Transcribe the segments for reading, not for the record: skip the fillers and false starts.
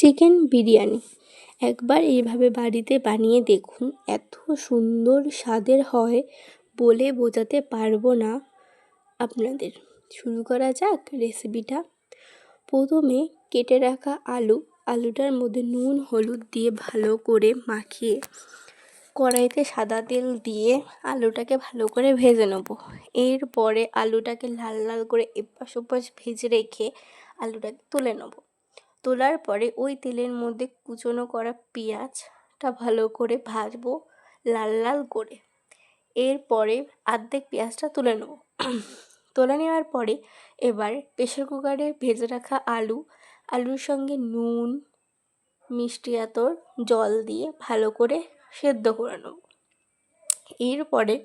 Chicken biryani একবার এইভাবে বাড়িতে বানিয়ে দেখুন, এত সুন্দর স্বাদের হয় বলে বোঝাতে পারবো না আপনাদের। শুরু করা যাক রেসিপিটা। প্রথমে কেটে রাখা আলুটার মধ্যে নুন হলুদ দিয়ে ভালো করে মাখিয়ে কড়াইতে সাদা তেল দিয়ে আলুটাকে ভালো করে ভেজে নেব। এরপরে আলুটাকে লাল লাল করে এপাশ ওপাশ ভেজে রেখে আলুটাকে তুলে নেব। তোলার পরে ওই তেলের মধ্যে কুচনো করা পেঁয়াজটা ভালো করে ভাজবো লাল লাল করে। এরপরে অর্ধেক পেঁয়াজটা তুলে নেব। তুলে নেওয়ার পরে এবার প্রেসার কুকারে ভেজে রাখা আলুর সঙ্গে নুন, মিষ্টি আতর, জল দিয়ে ভালো করে সেদ্ধ করে নেব। এরপরে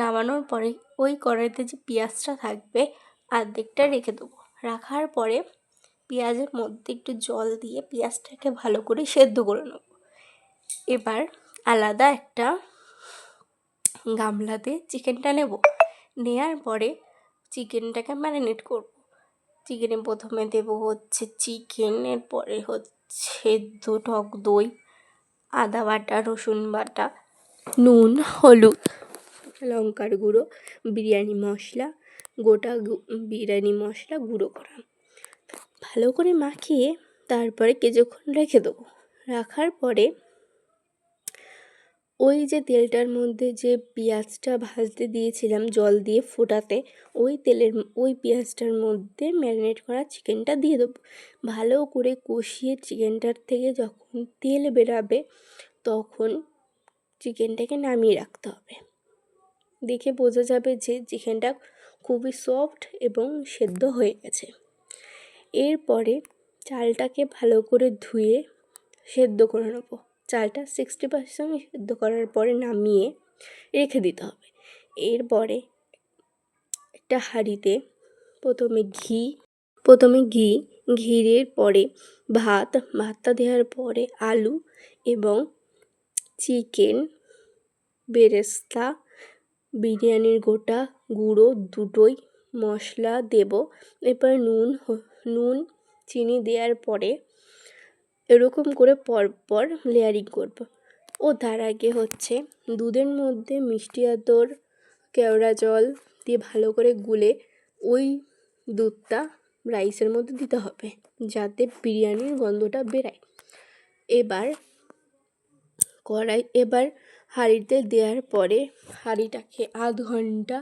নামানোর পরে ওই কড়াইতে যে পেঁয়াজটা থাকবে অর্ধেকটা রেখে দেবো। রাখার পরে পেঁয়াজের মধ্যে একটু জল দিয়ে পেঁয়াজটাকে ভালো করে সেদ্ধ করে নেব। এবার আলাদা একটা গামলাতে চিকেনটা নেব। নেওয়ার পরে চিকেনটাকে ম্যারিনেট করব। চিকেনে প্রথমে দেবো হচ্ছে চিকেন, এরপরে হচ্ছে টক দই, আদা বাটা, রসুন বাটা, নুন, হলুদ, লঙ্কার গুঁড়ো, বিরিয়ানি মশলা, গোটা বিরিয়ানি মশলা গুঁড়ো করা, ভালো করে মাখিয়ে তারপরে কিছুক্ষণ রেখে দেবো। রাখার পরে ওই যে তেলটার মধ্যে যে পেঁয়াজটা ভাজতে দিয়েছিলাম জল দিয়ে ফোটাতে, ওই পেঁয়াজটার মধ্যে ম্যারিনেট করা চিকেনটা দিয়ে দেবো। ভালো করে কষিয়ে চিকেনটার থেকে যখন তেল বেরাবে তখন চিকেনটাকে নামিয়ে রাখতে হবে। দেখে বোঝা যাবে যে চিকেনটা খুবই সফট এবং সেদ্ধ হয়ে গেছে। এরপরে চালটাকে ভালো করে ধুয়ে সেদ্ধ করে নেব। চালটা 60% সেদ্ধ করার পরে নামিয়ে রেখে দিতে হবে। এরপরে একটা হাঁড়িতে প্রথমে ঘিরের পরে ভাতটা দেওয়ার পরে আলু এবং চিকেন, বেরেস্তা, বিরিয়ানির গোটা গুঁড়ো দুটোই মশলা দেব। এরপর নুন চিনি দেওয়ার পরে এরকম করে পরপর লেয়ারিং করব। ও তার আগে হচ্ছে দুধের মধ্যে মিষ্টি আতর, কেওড়া জল দিয়ে ভালো করে গুলে ওই দুধটা রাইসের মধ্যে দিতে হবে যাতে বিরিয়ানির গন্ধটা বেরায়। এবার হাঁড়িতে দেওয়ার পরে হাঁড়িটাকে আধ ঘন্টা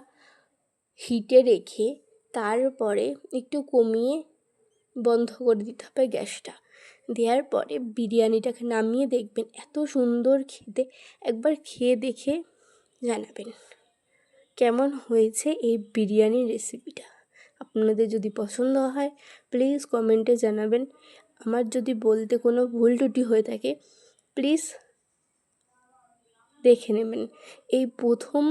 হিটে রেখে তারপরে একটু কমিয়ে বন্ধ করে দিতে হবে গ্যাসটা। দেওয়ার পরে বিরিয়ানিটাকে নামিয়ে দেখবেন এত সুন্দর খেতে। একবার খেয়ে দেখে জানাবেন কেমন হয়েছে এই বিরিয়ানির রেসিপিটা। আপনাদের যদি পছন্দ হয় প্লিজ কমেন্টে জানাবেন। আমার যদি বলতে কোনো ভুল ত্রুটি হয়ে থাকে প্লিজ দেখে নেবেন। এই প্রথম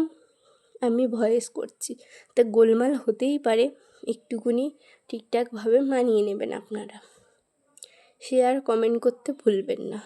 আমি ভয়েস করছি, তা গোলমাল হতেই পারে, একটুকুনি ঠিকঠাকভাবে মানিয়ে নেবেন আপনারা। শেয়ার কমেন্ট করতে ভুলবেন না।